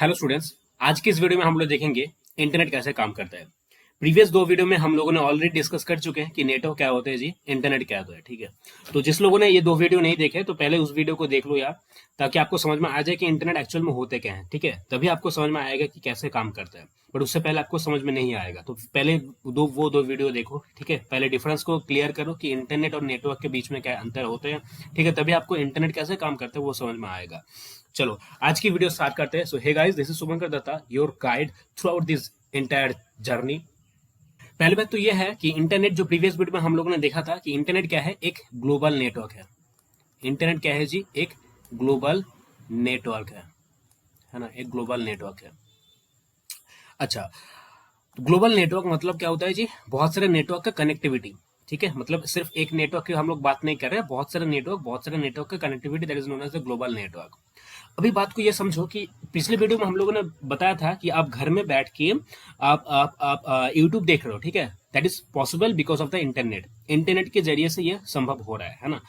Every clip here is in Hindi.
Hello students. आज की इस वीडियो में हम लोग देखेंगे इंटरनेट कैसे काम करता है। प्रीवियस दो वीडियो में हम लोगों ने ऑलरेडी डिस्कस कर चुके हैं कि नेटवर्क क्या होता है जी, इंटरनेट क्या होता है। ठीक है, तो जिस लोगों ने ये दो वीडियो नहीं देखे तो पहले उस वीडियो को देख लो यार, ताकि आपको समझ में आ जाए कि इंटरनेट एक्चुअल में होते क्या है। ठीक है, तभी आपको समझ में आएगा कि कैसे काम करता है, बट उससे पहले आपको समझ में नहीं आएगा। तो पहले वो दो वीडियो देखो। ठीक है, पहले डिफरेंस को क्लियर करो कि इंटरनेट और नेटवर्क के बीच में क्या अंतर होते हैं। ठीक है, तभी आपको इंटरनेट कैसे काम करता है वो समझ में आएगा। चलो आज की वीडियो स्टार्ट करते हैं। So hey guys, this is Shubhankar Datta, your guide throughout this entire journey. पहली बात तो यह है कि इंटरनेट, जो प्रीवियस वीडियो में हम लोगों ने देखा था कि इंटरनेट क्या है, एक ग्लोबल नेटवर्क है। इंटरनेट क्या है जी, एक ग्लोबल नेटवर्क है ना, एक ग्लोबल नेटवर्क है। अच्छा, ग्लोबल नेटवर्क मतलब क्या होता है जी, बहुत सारे नेटवर्क का कनेक्टिविटी। ठीक है, मतलब सिर्फ एक नेटवर्क की हम लोग बात नहीं कर रहे हैं, बहुत सारे नेटवर्क का connectivity, that is known as the global network. अभी बात को ये समझो कि पिछले वीडियो में हम लोगों ने बताया था कि आप घर में बैठ के आप यूट्यूब देख रहे हो। ठीक है, that is possible because of the internet. Internet के जरिए से ये संभव हो रहा है ना।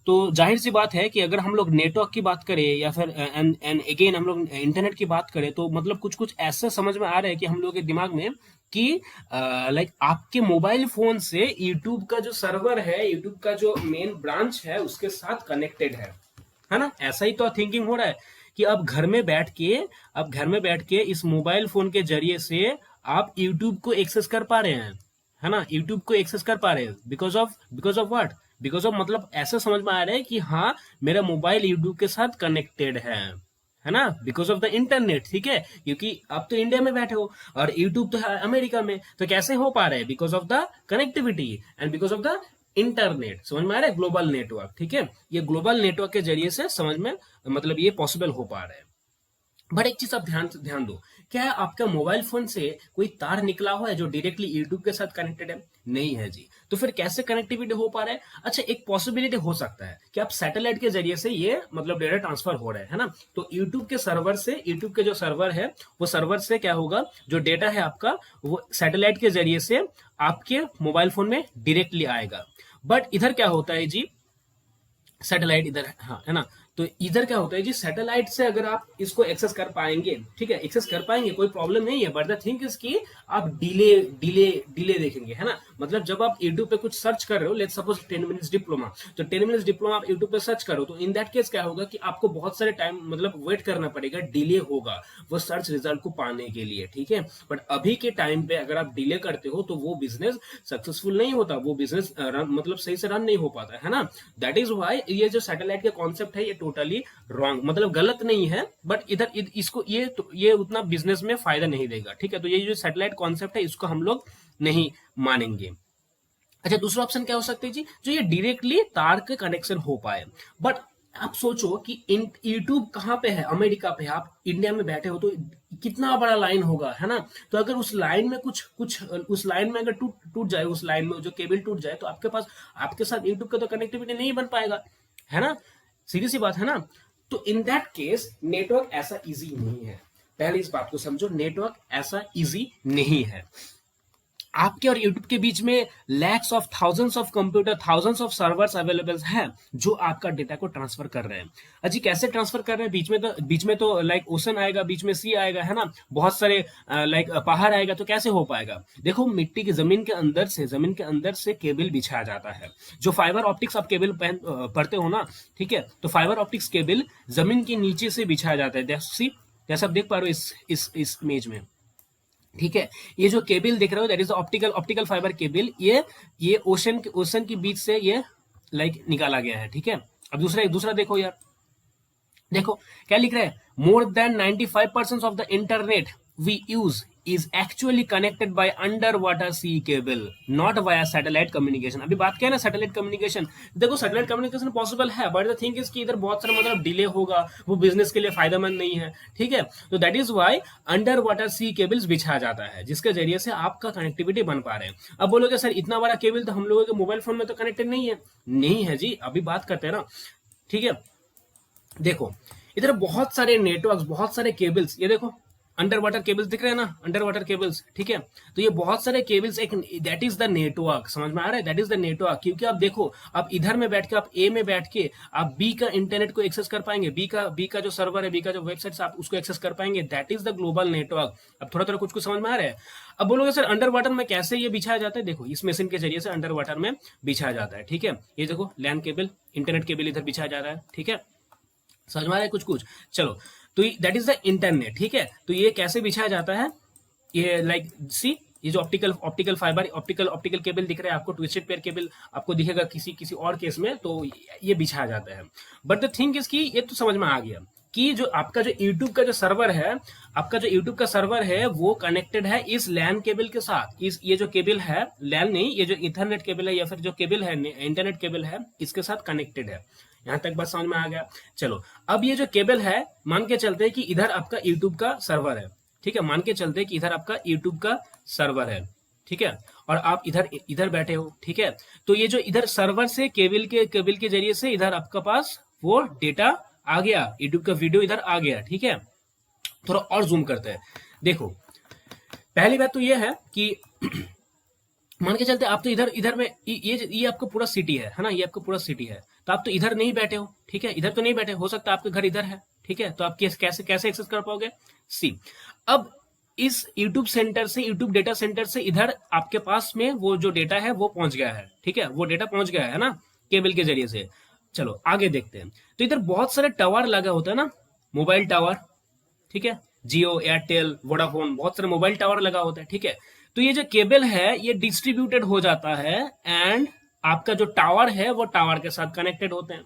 तो जाहिर सी बात है कि अगर हम लोग नेटवर्क की बात करें या फिर एंड अगेन हम लोग इंटरनेट की बात करें, तो मतलब कुछ कुछ ऐसा समझ में आ रहा है कि हम लोग के दिमाग में कि लाइक आपके मोबाइल फोन से यूट्यूब का जो सर्वर है, यूट्यूब का जो मेन ब्रांच है, उसके साथ कनेक्टेड है ना। ऐसा ही तो थिंकिंग हो रहा है कि अब घर में बैठ के इस मोबाइल फोन के जरिए से आप यूट्यूब को एक्सेस कर पा रहे हैं, है ना। यूट्यूब को एक्सेस कर पा रहे हैं because of what, because of मतलब ऐसा समझ में आ रहा है कि हाँ, मेरा मोबाइल यूट्यूब के साथ कनेक्टेड है ना, बिकॉज ऑफ द इंटरनेट। ठीक है, क्योंकि आप तो इंडिया में बैठे हो और यूट्यूब तो है अमेरिका में, तो कैसे हो पा रहा है, because of the connectivity and because of the internet. समझ में आ रहा है, ग्लोबल नेटवर्क। ठीक है, ये ग्लोबल नेटवर्क के जरिए से समझ में मतलब ये पॉसिबल हो पा रहा है। बट एक चीज आप ध्यान ध्यान दो, क्या आपका मोबाइल फोन से कोई तार निकला हुआ है जो डायरेक्टली यूट्यूब के साथ कनेक्टेड है? नहीं है जी। तो फिर कैसे कनेक्टिविटी हो पा रहा है? अच्छा, एक पॉसिबिलिटी हो सकता है कि आप सैटेलाइट के जरिए से ये मतलब डेटा ट्रांसफर हो रहा है ना। तो यूट्यूब के सर्वर से, यूट्यूब के जो सर्वर है, वो सर्वर से क्या होगा, जो डेटा है आपका, वो सैटेलाइट के जरिए से आपके मोबाइल फोन में डायरेक्टली आएगा। बट इधर क्या होता है जी, सैटेलाइट इधर, हाँ है ना। तो इधर क्या होता है जी, सैटेलाइट से अगर आप इसको एक्सेस कर पाएंगे, ठीक है, एक्सेस कर पाएंगे, कोई प्रॉब्लम नहीं है। बट द थिंग इज कि आप डिले डिले डिले देखेंगे, है ना। मतलब जब आप यूट्यूब पे कुछ सर्च कर रहे हो, लेट्स सपोज 10 मिनट्स डिप्लोमा, तो 10 मिनट्स डिप्लोमा आप यूट्यूब पे सर्च करो, तो इन दैट केस क्या होगा कि आपको बहुत सारे टाइम मतलब वेट करना पड़ेगा, डिले होगा वो सर्च रिजल्ट को पाने के लिए। ठीक है, बट अभी के टाइम पे अगर आप डिले करते हो तो वो बिजनेस सक्सेसफुल नहीं होता, वो बिजनेस मतलब सही से रन नहीं हो पाता, है ना। दैट इज वाई ये जो सैटेलाइट का कॉन्सेप्ट है, ये टोटली रॉन्ग, मतलब गलत नहीं है, बट इसको ये उतना बिजनेस में फायदा नहीं देगा। ठीक है, तो ये जो सैटेलाइट कॉन्सेप्ट है, इसको हम लोग नहीं मानेंगे। अच्छा, दूसरा ऑप्शन क्या हो सकता है जी, जो ये डायरेक्टली तार के कनेक्शन हो पाए। बट आप सोचो कि यूट्यूब कहाँ पे है, अमेरिका पे है, आप इंडिया में बैठे हो, तो कितना बड़ा लाइन होगा, है ना। तो अगर उस लाइन में कुछ कुछ उस लाइन में अगर टूट टूट जाए, उस लाइन में जो केबल टूट जाए, तो आपके पास, आपके साथ यूट्यूब का तो कनेक्टिविटी नहीं बन पाएगा, है ना। सीधी सी बात है ना। तो इन दैट केस नेटवर्क ऐसा इजी नहीं है। पहले इस बात को समझो, नेटवर्क ऐसा इजी नहीं है। आपके और यूट्यूब के बीच में lakhs of thousands of computer, thousands of servers available हैं जो आपका डेटा को ट्रांसफर कर रहे हैं। अजी कैसे ट्रांसफर कर रहे हैं? बीच में तो लाइक ओशन आएगा, बीच में सी आएगा, है ना, बहुत सारे लाइक पहाड़ आएगा, तो कैसे हो पाएगा? देखो, मिट्टी की जमीन के अंदर से केबल बिछाया जाता है। जो फाइबर ऑप्टिक्स आप केबल पढ़ते हो ना, ठीक है, तो फाइबर ऑप्टिक्स केबल जमीन के नीचे से बिछाया जाता है। जैसा आप देख पा रहे हो इस इमेज में। ठीक है, ये जो केबल दिख रहा हो, that is optical fibre cable. ये ओशन के बीच से ये लाइक निकाला गया है। ठीक है, अब दूसरा देखो यार, देखो क्या लिख रहा है, more than 95% of the internet we use is actually connected by under water sea cable, not via satellite communication. अभी बात किया ना सैटेलाइट कम्युनिकेशन, देखो सैटेलाइट कम्युनिकेशन पॉसिबल है, बट द थिंग इज कि इधर बहुत सारा मतलब डिले होगा, वो बिजनेस के लिए फायदेमंद नहीं है। ठीक है, तो that is why under water sea cables बिछाया जाता है, जिसके जरिए से आपका कनेक्टिविटी बन पा रहे हैं। अब बोलोगे सर इतना बड़ा केबल तो हम लोगों के मोबाइल फोन में तो कनेक्टेड नहीं है। नहीं है जी, अभी बात करते हैं ना। ठीक है, देखो इधर बहुत सारे नेटवर्क्स, बहुत सारे केबल्स, ये देखो अंडर वाटर केबल्स दिख रहे हैं ना, अंडर वाटर केबल्स, ठीक है। तो ये बहुत सारे केबल्स एक, दैट इज द नेटवर्क, समझ में आ रहा है, दैट इज द नेटवर्क। क्योंकि आप देखो, आप इधर में बैठ के, आप ए में बैठ के आप बी का इंटरनेट को एक्सेस कर पाएंगे, बी का जो सर्वर है, बी का जो वेबसाइट आप उसको एक्सेस कर पाएंगे, that is the global network. अब थोड़ा थोड़ा कुछ समझ में आ रहा है। अब बोलोगे सर अंडर वाटर में कैसे ये बिछाया जाता है, देखो इस मशीन के जरिए से अंडर वाटर में बिछाया जाता है, ठीक है। ये देखो लैन केबल, इंटरनेट केबल इधर बिछाया जा रहा है, ठीक है, समझ में आ रहा है कुछ कुछ। चलो, तो दैट इज द इंटरनेट, ठीक है। तो ये कैसे बिछाया जाता है, ये लाइक सी, ये जो ऑप्टिकल फाइबर, ऑप्टिकल केबल दिख रहा है आपको, ट्विस्टेड पेयर केबल आपको दिखेगा किसी और केस में, तो ये बिछाया जाता है। बट द थिंग इज कि ये तो समझ में आ गया कि जो आपका जो यूट्यूब का जो सर्वर है, आपका जो यूट्यूब का सर्वर है वो कनेक्टेड है इस लैन केबल के साथ। इस ये जो केबल है, लैन नहीं, ये जो इथरनेट केबल है या फिर जो केबल है, इंटरनेट केबल है, इसके साथ कनेक्टेड है। यहां तक बात समझ में आ गया। चलो, अब ये जो केबल है, मान के चलते हैं कि इधर आपका यूट्यूब का सर्वर है, ठीक है, मान के चलते हैं कि इधर आपका यूट्यूब का सर्वर है, ठीक है, और आप इधर इधर बैठे हो, ठीक है। तो ये जो इधर सर्वर से केबल के जरिए से इधर आपका पास वो डेटा आ गया, यूट्यूब का वीडियो इधर आ गया, ठीक है। थोड़ा और जूम करते हैं, देखो पहली बात तो ये है कि मान के चलते आप तो इधर में ये आपका पूरा सिटी है ना, ये आपका पूरा सिटी है, तो आप तो इधर नहीं बैठे हो, ठीक है, इधर तो नहीं बैठे, हो सकता है आपके घर इधर है, ठीक है। तो आप कैसे एक्सेस कर पाओगे, सी, अब इस यूट्यूब सेंटर से, यूट्यूब डेटा सेंटर से इधर आपके पास में वो जो डेटा है वो पहुंच गया है, ठीक है, वो डेटा पहुंच गया है ना केबल के जरिए से। चलो आगे देखते हैं। तो इधर बहुत सारे टावर लगा होता है ना, मोबाइल टावर, ठीक है, जियो, एयरटेल, वोडाफोन, बहुत सारे मोबाइल टावर लगा होता है, ठीक है। तो ये जो केबल है ये डिस्ट्रीब्यूटेड हो जाता है एंड आपका जो टावर है वो टावर के साथ कनेक्टेड होते हैं।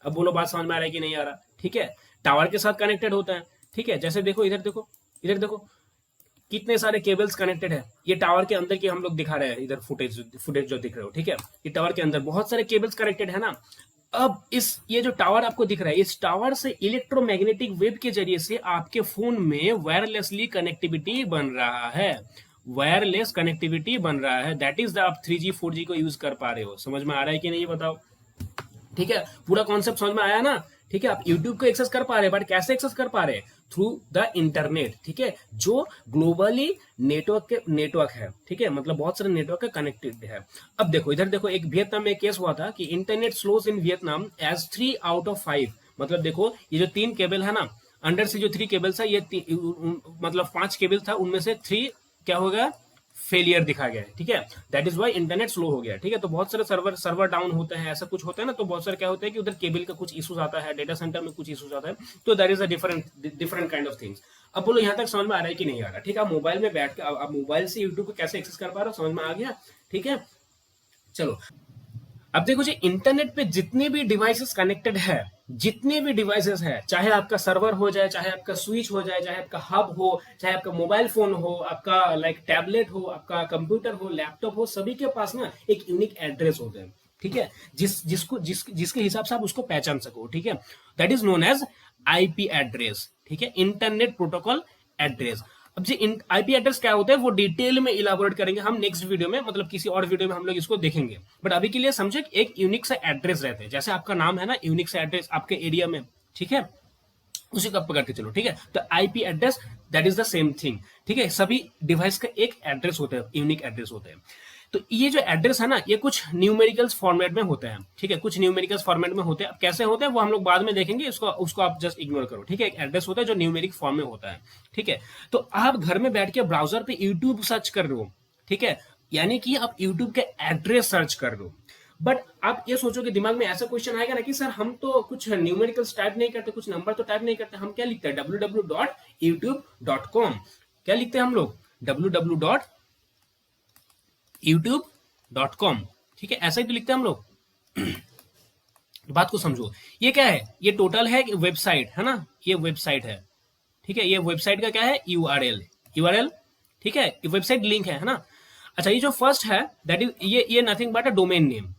अब बोलो बात समझ में आ रहा है कि नहीं आ रहा, ठीक है, टावर के साथ कनेक्टेड होता है, ठीक है। जैसे देखो इधर देखो, इधर देखो कितने सारे केबल्स कनेक्टेड है, ये टावर के अंदर की हम लोग दिखा रहे हैं, इधर फुटेज जो दिख रहे हो, ठीक है, ये टावर के अंदर बहुत सारे केबल्स कनेक्टेड है ना। अब ये जो टावर आपको दिख रहा है, इस टावर से इलेक्ट्रोमैग्नेटिक वेव के जरिए से आपके फोन में वायरलेसली कनेक्टिविटी बन रहा है, वायरलेस कनेक्टिविटी बन रहा है, दैट इज द आप 3G 4G को यूज कर पा रहे हो। समझ में आ रहा है कि नहीं बताओ, ठीक है, पूरा कॉन्सेप्ट समझ में आया ना, ठीक है। आप यूट्यूब को एक्सेस कर पा रहे हैं, बट कैसे एक्सेस कर पा रहे हैं, थ्रू द इंटरनेट, ठीक है, जो ग्लोबली नेटवर्क है, ठीक है, मतलब बहुत सारे नेटवर्क कनेक्टेड है। अब देखो इधर देखो, एक वियतनाम में केस हुआ था कि internet slows in Vietnam as 3 out of 5, मतलब देखो ये जो 3 केबल है ना, अंडर से जो 3 केबल था, ये मतलब 5 केबल था, उनमें से 3 क्या हो गया, फेलियर दिखा गया है, ठीक है, that is why internet slow हो गया, ठीक है। तो बहुत सारे सर्वर डाउन होते हैं, ऐसा कुछ होता है ना, तो बहुत सारे क्या होता है कि उधर केबल का कुछ इश्यूज आता है, डेटा सेंटर में कुछ इश्यूज आता है, तो that is a different kind of things. अब बोलो यहाँ तक समझ में आ रहा है कि नहीं आ रहा, ठीक है। आप मोबाइल में बैठ के आप मोबाइल से यूट्यूब को कैसे एक्सेस कर पा रहे हो, समझ में आ गया, ठीक है। चलो अब देखो जी, इंटरनेट पे जितने भी डिवाइसेस कनेक्टेड है, जितने भी डिवाइसेस है, चाहे आपका सर्वर हो जाए, चाहे आपका स्विच हो जाए, चाहे आपका हब हो, चाहे आपका मोबाइल फोन हो, आपका लाइक टैबलेट हो, आपका कंप्यूटर हो, लैपटॉप हो, सभी के पास ना एक यूनिक एड्रेस होते हैं, ठीक है, जिसके हिसाब से आप उसको पहचान सको, ठीक है, that is known as IP address, ठीक है, इंटरनेट प्रोटोकॉल एड्रेस। अब जी आईपी एड्रेस क्या होता है वो डिटेल में इलाबोरेट करेंगे हम नेक्स्ट वीडियो में, मतलब किसी और वीडियो में हम लोग इसको देखेंगे, बट अभी के लिए समझे एक यूनिक सा एड्रेस रहते हैं, जैसे आपका नाम है ना, यूनिक सा एड्रेस आपके एरिया में, ठीक है, उसी को पकड़ के चलो, ठीक है। तो IP address that is the same thing, ठीक है, सभी डिवाइस का एक एड्रेस होता है, यूनिक एड्रेस होते हैं। तो ये जो एड्रेस है ना, ये कुछ न्यूमेरिकल्स फॉर्मेट में होते हैं, ठीक है, कुछ न्यूमेरिकल्स फॉर्मेट में होते हैं। अब कैसे होते हैं वो हम लोग बाद में देखेंगे, उसको आप जस्ट इग्नोर करो, ठीक है। एक एड्रेस होता है जो न्यूमेरिक फॉर्म में होता है, ठीक है। तो आप घर में बैठ के ब्राउजर पे यूट्यूब सर्च कर रहे हो, ठीक है, यानी कि आप यूट्यूब के एड्रेस सर्च कर रहे हो, बट आप ये सोचो कि दिमाग में ऐसा क्वेश्चन आएगा ना कि सर हम तो कुछ न्यूमेरिकल्स टाइप नहीं करते, कुछ नंबर तो टाइप नहीं करते, हम क्या लिखते हैं, www.youtube.com, क्या लिखते हैं हम लोग, www.youtube.com, ठीक है, ऐसा ही तो लिखते हैं हम लोग। बात को समझो, ये क्या है, ये टोटल है वेबसाइट है ना, ये वेबसाइट है, ठीक है, ये वेबसाइट का क्या है, यूआरएल, ठीक है, ये वेबसाइट लिंक है ना। अच्छा, ये जो फर्स्ट है दैट इज ये nothing but a domain name,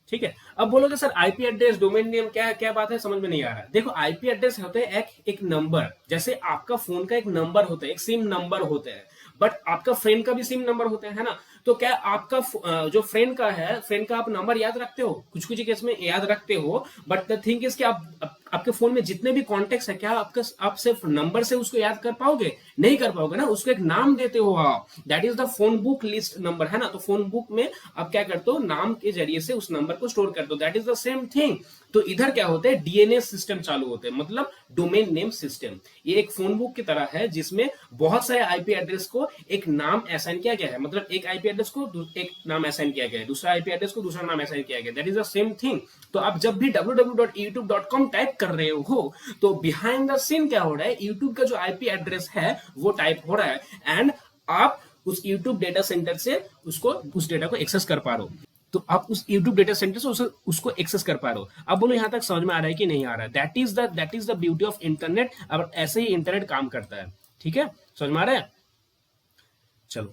ठीक है। अब बोलोगे sir IP address domain name क्या क्या बात है, समझ में नहीं आ रहा है। देखो आईपी एड्रेस होते हैं एक नंबर, जैसे आपका फोन का एक नंबर होता है, एक सिम नंबर होता है, बट आपका फ्रेंड का भी सिम नंबर होता है ना। तो क्या आपका जो फ्रेंड का है, फ्रेंड का आप नंबर याद रखते हो, कुछ कुछ केस में याद रखते हो, बट द थिंग इज कि आपके फोन में जितने भी कॉन्टेक्ट है, क्या आप सिर्फ नंबर से उसको याद कर पाओगे? नहीं कर पाओगे ना, उसको एक नाम देते हो आप, that is the phone book list number, है ना। तो फोन बुक में आप क्या करते हो, नाम के जरिए से उस नंबर को स्टोर करते हो, that is the same thing. तो इधर क्या होते हैं, डीएनएस सिस्टम चालू होते हैं, मतलब डोमेन नेम सिस्टम। ये एक फोन बुक की तरह है जिसमें बहुत सारे आईपी एड्रेस को एक नाम असाइन किया गया है, मतलब एक आईपी एड्रेस को एक नाम असाइन किया गया है, दूसरा आईपी एड्रेस को दूसरा नाम असाइन किया गया, that is the same thing. तो आप जब भी www.youtube.com टाइप कर रहे हो, तो बिहाइंड द सीन क्या हो रहा है, यूट्यूब का जो आईपी एड्रेस है वो टाइप हो रहा है, एंड आप उस यूट्यूब डेटा सेंटर से उस डेटा को एक्सेस कर पा रहे हो। तो आप उस YouTube डेटा सेंटर से उसको एक्सेस कर पा रहे हो। अब बोलो यहां तक समझ में आ रहा है कि नहीं आ रहा है? That is the beauty of internet. अब ऐसे ही इंटरनेट काम करता है, ठीक है, समझ में आ रहा है? चलो